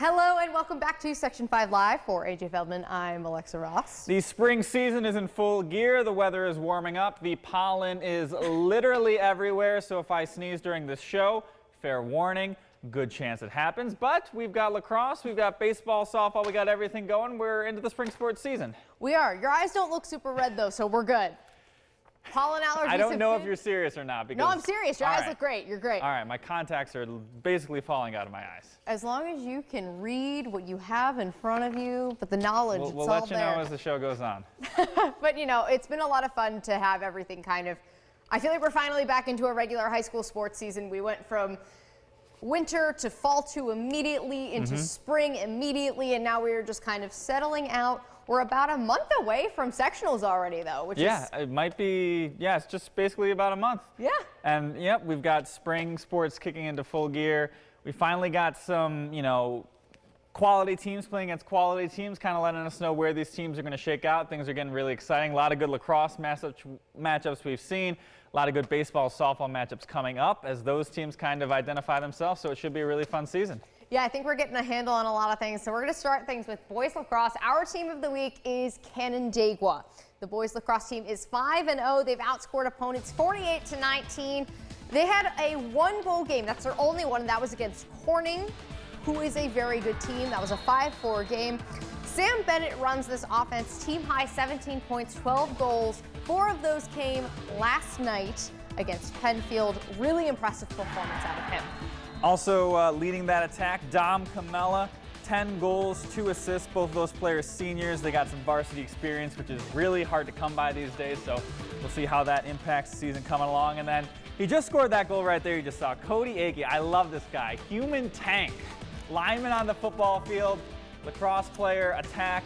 Hello and welcome back to Section 5 Live. For AJ Feldman, I'm Alexa Ross. The spring season is in full gear. The weather is warming up. The pollen is literally everywhere. So if I sneeze during this show, fair warning, good chance it happens. But we've got lacrosse, we've got baseball, softball, we got everything going. We're into the spring sports season. We are. Your eyes don't look super red though, so we're good. Pollen allergies. I don't know if you're serious or not. Because, no, I'm serious. Your eyes look great. You're great. All right, my contacts are basically falling out of my eyes. As long as you can read what you have in front of you, but the knowledge, it's all there. We'll let you know as the show goes on. But you know, it's been a lot of fun to have everything kind of, I feel like we're finally back into a regular high school sports season. We went from winter to fall to immediately into spring immediately, and now we're just kind of settling out. We're about a month away from sectionals already, though, which is... Yeah, it might be, yeah, it's just basically about a month. Yeah. And, yep, we've got spring sports kicking into full gear. We finally got some, you know, quality teams playing against quality teams, kind of letting us know where these teams are going to shake out. Things are getting really exciting. A lot of good lacrosse matchups we've seen. A lot of good baseball, softball matchups coming up as those teams kind of identify themselves, so it should be a really fun season. Yeah, I think we're getting a handle on a lot of things. So we're going to start things with boys lacrosse. Our team of the week is Canandaigua. The boys lacrosse team is 5-0. They've outscored opponents 48-19. They had a one-goal game. That's their only one, and that was against Corning, who is a very good team. That was a 5-4 game. Sam Bennett runs this offense. Team high 17 points, 12 goals. 4 of those came last night against Penfield. Really impressive performance out of him. Also leading that attack, Dom Camella, 10 goals, 2 assists, both of those players seniors. They got some varsity experience, which is really hard to come by these days, so we'll see how that impacts the season coming along. And then he just scored that goal right there you just saw. Cody Akey, I love this guy. Human tank, lineman on the football field, lacrosse player, attack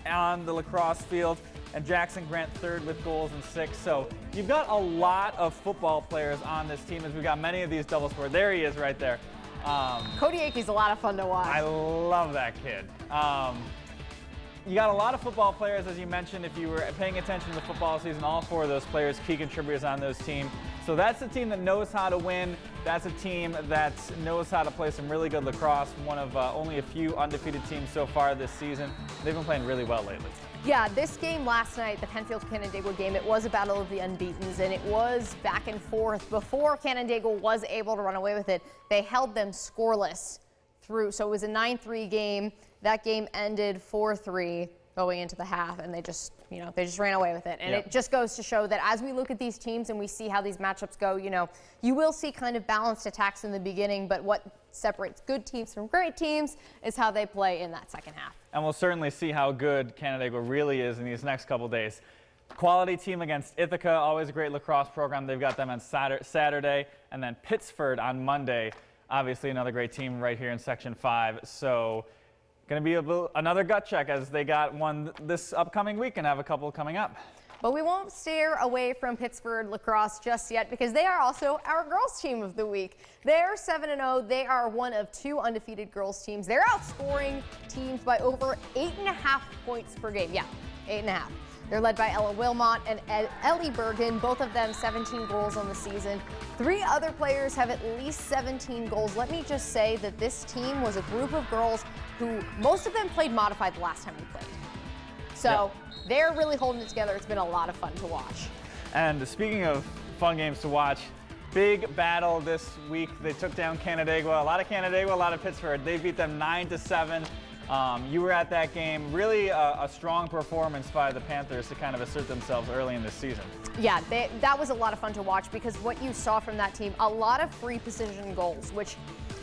on the lacrosse field. And Jackson Grant third with goals and 6. So you've got a lot of football players on this team as we've got many of these double scored. There he is right there. Cody Akey's a lot of fun to watch. I love that kid. You got a lot of football players, as you mentioned. If you were paying attention to the football season, all 4 of those players, key contributors on those teams. So that's a team that knows how to win. That's a team that knows how to play some really good lacrosse. One of only a few undefeated teams so far this season. They've been playing really well lately. Yeah, this game last night, the Penfield-Canandaigua game, it was a battle of the unbeatens, and it was back and forth. Before Canandaigua was able to run away with it, they held them scoreless through. So it was a 9-3 game. That game ended 4-3 going into the half, and they just ran away with it. And It just goes to show that as we look at these teams and we see how these matchups go, you will see kind of balanced attacks in the beginning, but what separates good teams from great teams is how they play in that second half. And we'll certainly see how good Canandaigua really is in these next couple days. Quality team against Ithaca, always a great lacrosse program. They've got them on Saturday, and then Pittsford on Monday. Obviously another great team right here in Section 5. So going to be another gut check as they got one this upcoming week and have a couple coming up. But we won't steer away from Pittsford lacrosse just yet because they are also our girls team of the week. They're 7-0. They are one of 2 undefeated girls teams. They're outscoring teams by over 8.5 points per game. Yeah, 8.5. They're led by Ella Wilmot and Ellie Bergen, both of them 17 goals on the season. 3 other players have at least 17 goals. Let me just say that this team was a group of girls who most of them played modified the last time we played. So they're really holding it together. It's been a lot of fun to watch. And speaking of fun games to watch, big battle this week. They took down Canandaigua. A lot of Canandaigua, a lot of Pittsford. They beat them 9-7. You were at that game. Really a strong performance by the Panthers to kind of assert themselves early in this season. Yeah, that was a lot of fun to watch because what you saw from that team, a lot of free position goals, which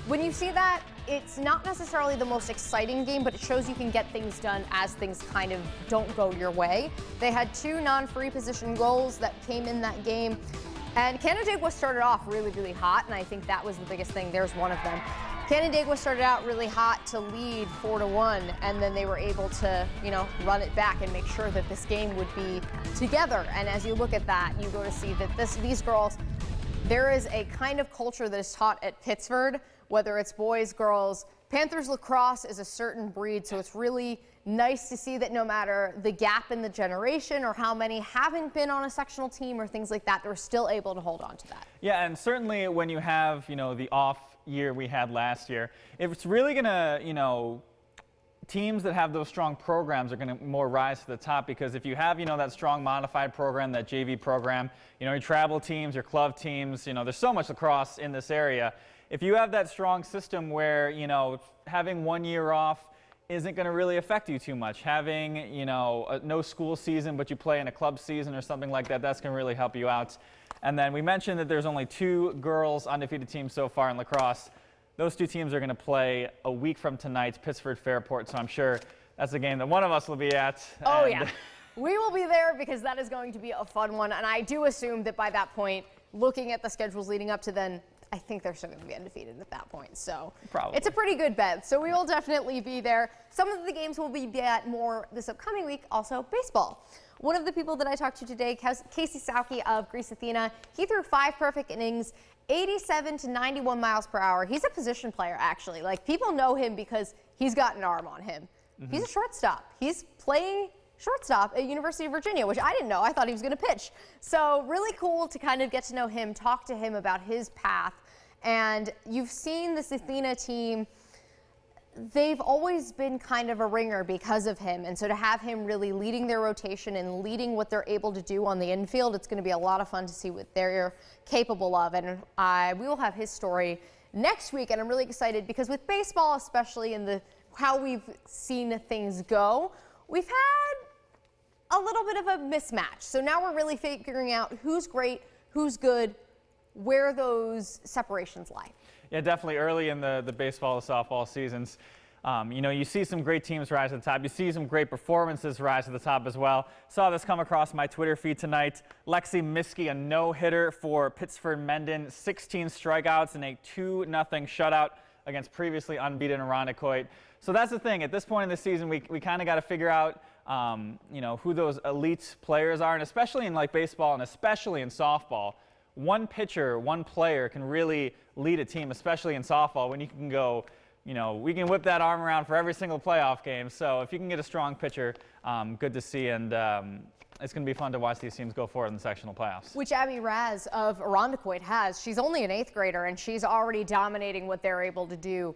when you see that, it's not necessarily the most exciting game, but it shows you can get things done as things kind of don't go your way. They had 2 non-free position goals that came in that game. And Canandaigua started off really, really hot, and I think that was the biggest thing. There's one of them. Canandaigua started out really hot to lead 4-1, and then they were able to, run it back and make sure that this game would be together. And as you look at that, you go to see that these girls, there is a kind of culture that is taught at Pittsford, whether it's boys, girls, Panthers lacrosse is a certain breed, so it's really nice to see that no matter the gap in the generation or how many haven't been on a sectional team or things like that, they're still able to hold on to that. Yeah, and certainly when you have, the off year we had last year, if it's really going to, teams that have those strong programs are going to more rise to the top, because if you have, that strong modified program, that JV program, your travel teams, your club teams, there's so much lacrosse in this area. If you have that strong system where, having 1 year off isn't going to really affect you too much, having, no school season but you play in a club season or something like that, that's going to really help you out. And then we mentioned that there's only 2 girls undefeated teams so far in lacrosse. Those 2 teams are going to play a week from tonight, Pittsford Fairport, so I'm sure that's a game that one of us will be at. Oh, yeah. We will be there because that is going to be a fun one, and I do assume that by that point, looking at the schedules leading up to then, I think they're still going to be undefeated at that point. So probably. It's a pretty good bet. So we will definitely be there. Some of the games will be at more this upcoming week. Also baseball. One of the people that I talked to today, Casey Sauke of Greece Athena, he threw 5 perfect innings, 87 to 91 miles per hour. He's a position player, actually. Like, people know him because he's got an arm on him. He's a shortstop. He's playing shortstop at University of Virginia, which I didn't know. I thought he was going to pitch. So really cool to kind of get to know him, talk to him about his path. And you've seen this Athena team, they've always been kind of a ringer because of him. And so to have him really leading their rotation and leading what they're able to do on the infield, it's going to be a lot of fun to see what they're capable of. And we will have his story next week. And I'm really excited because with baseball, especially in how we've seen things go, we've had a little bit of a mismatch. So now we're really figuring out who's great, who's good, where those separations lie. Yeah, definitely early in the baseball to softball seasons. You see some great teams rise to the top. You see some great performances rise to the top as well. Saw this come across my Twitter feed tonight. Lexi Miskey, a no-hitter for Pittsford Mendon, 16 strikeouts and a 2-0 shutout against previously unbeaten Irondequoit. So that's the thing. At this point in the season, we kind of got to figure out, who those elite players are, and especially in like baseball and especially in softball. One pitcher, one player can really lead a team, especially in softball, when you can go, we can whip that arm around for every single playoff game. So if you can get a strong pitcher, good to see, and it's going to be fun to watch these teams go forward in the sectional playoffs. Which Abby Raz of Irondequoit has. She's only an 8th grader, and she's already dominating what they're able to do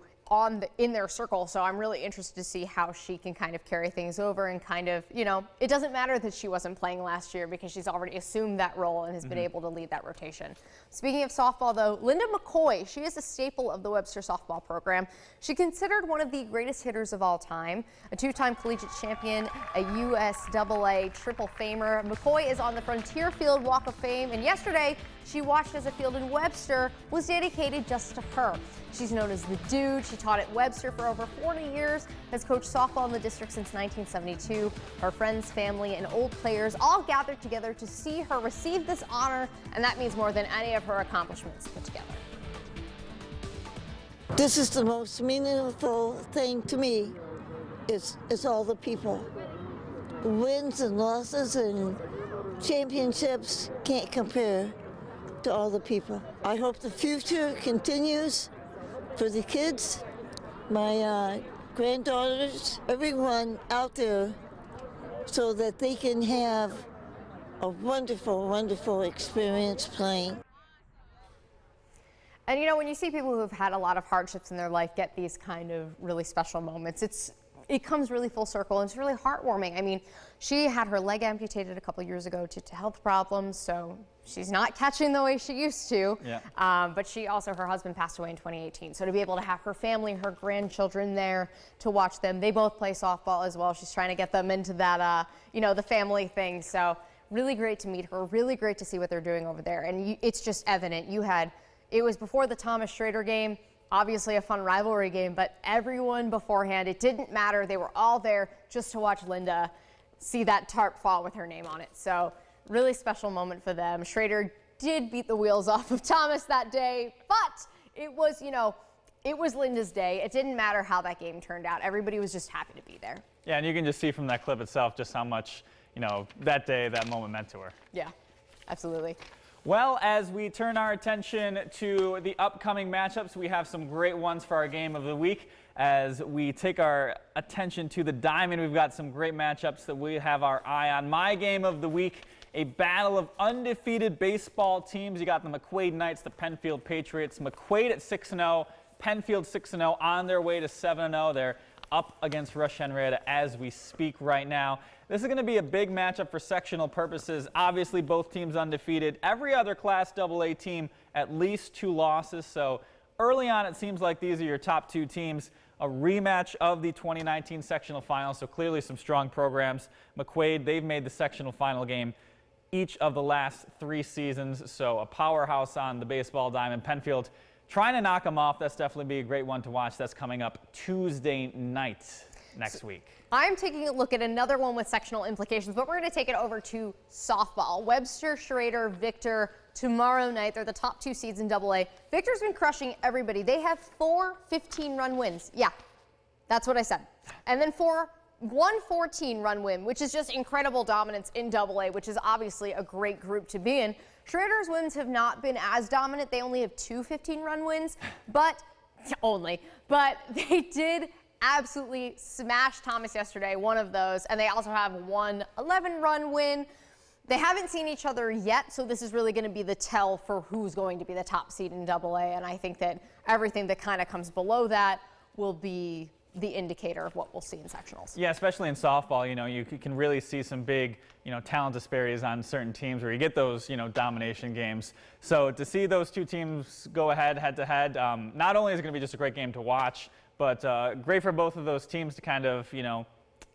in their circle. So I'm really interested to see how she can kind of carry things over and kind of, it doesn't matter that she wasn't playing last year because she's already assumed that role and has been able to lead that rotation. Speaking of softball, though, Linda McCoy, she is a staple of the Webster softball program. She considered one of the greatest hitters of all time, a 2-time collegiate champion, a USAA Triple Famer. McCoy is on the Frontier Field Walk of Fame, and yesterday she watched as a field in Webster was dedicated just to her. She's known as the Dude. She taught at Webster for over 40 years, has coached softball in the district since 1972. Her friends, family, and old players all gathered together to see her receive this honor, and that means more than any of her accomplishments put together. This is the most meaningful thing to me. It's all the people. Wins and losses and championships can't compare to all the people. I hope the future continues for the kids, my granddaughters, everyone out there, so that they can have a wonderful, wonderful experience playing. And when you see people who have had a lot of hardships in their life get these kind of really special moments, it comes really full circle, and it's really heartwarming. I mean, she had her leg amputated a couple years ago due to health problems, so she's not catching the way she used to. Yeah. But her husband passed away in 2018. So to be able to have her family, her grandchildren there to watch them, they both play softball as well. She's trying to get them into that, the family thing. So really great to meet her, really great to see what they're doing over there. And it's just evident. It was before the Thomas Schrader game. Obviously a fun rivalry game, but everyone beforehand, it didn't matter. They were all there just to watch Linda see that tarp fall with her name on it. So really special moment for them. Schrader did beat the wheels off of Thomas that day, but it was, it was Linda's day. It didn't matter how that game turned out. Everybody was just happy to be there. Yeah, and you can just see from that clip itself just how much, that day, that moment meant to her. Yeah, absolutely. Well, as we turn our attention to the upcoming matchups, we have some great ones for our game of the week. As we take our attention to the diamond, we've got some great matchups that we have our eye on. My game of the week, a battle of undefeated baseball teams. You got the McQuaid Knights, the Penfield Patriots. McQuaid at 6-0, Penfield 6-0, on their way to 7-0. They're up against Rush Henrietta as we speak right now. This is going to be a big matchup for sectional purposes. Obviously, both teams undefeated. Every other Class AA team at least 2 losses. So early on, it seems like these are your top 2 teams. A rematch of the 2019 sectional final, so clearly some strong programs. McQuaid, they've made the sectional final game each of the last 3 seasons, so a powerhouse on the baseball diamond. Penfield trying to knock them off. That's definitely be a great one to watch. That's coming up Tuesday night next week. I'm taking a look at another one with sectional implications, but we're going to take it over to softball. Webster, Schrader, Victor tomorrow night. They're the top 2 seeds in AA. Victor's been crushing everybody. They have 4 15-run wins. Yeah, that's what I said. And then 1 14-run win, which is just incredible dominance in AA, which is obviously a great group to be in. Schrader's wins have not been as dominant. They only have 2 15-run wins, but they did absolutely smash Thomas yesterday, one of those, and they also have 1 11-run win. They haven't seen each other yet, so this is really going to be the tell for who's going to be the top seed in AA, and I think that everything that kind of comes below that will be the indicator of what we'll see in sectionals. Yeah, especially in softball, you know, you can really see some big, you know, talent disparities on certain teams where you get those, you know, domination games. So to see those 2 teams go head to head, not only is it going to be just a great game to watch, but great for both of those teams to kind of, you know,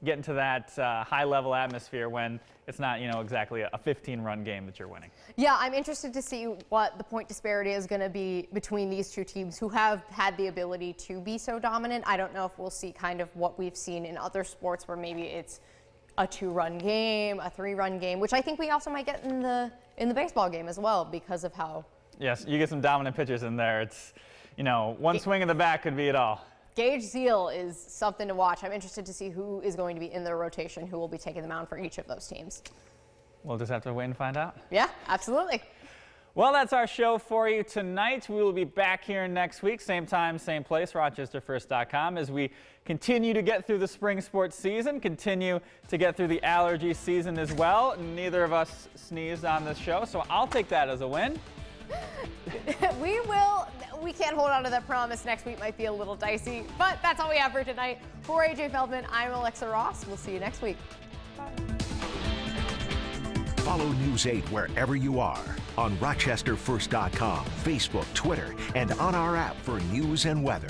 get into that high-level atmosphere when it's not, you know, exactly a 15-run game that you're winning. Yeah, I'm interested to see what the point disparity is going to be between these 2 teams who have had the ability to be so dominant. I don't know if we'll see kind of what we've seen in other sports where maybe it's a 2-run game, a 3-run game, which I think we also might get in the baseball game as well because of how. Yes, you get some dominant pitchers in there. It's, you know, one swing in the bat could be it all. Gage Zeal is something to watch. I'm interested to see who is going to be in their rotation, who will be taking the mound for each of those teams. We'll just have to wait and find out. Yeah, absolutely. Well, that's our show for you tonight. We will be back here next week, same time, same place, RochesterFirst.com, as we continue to get through the spring sports season, continue to get through the allergy season as well. Neither of us sneezed on this show, so I'll take that as a win. We can't hold on to that promise. Next week might be a little dicey, but that's all we have for tonight. For AJ Feldman, I'm Alexa Ross. We'll see you next week. Bye. Follow News 8 wherever you are on RochesterFirst.com, Facebook, Twitter, and on our app for news and weather.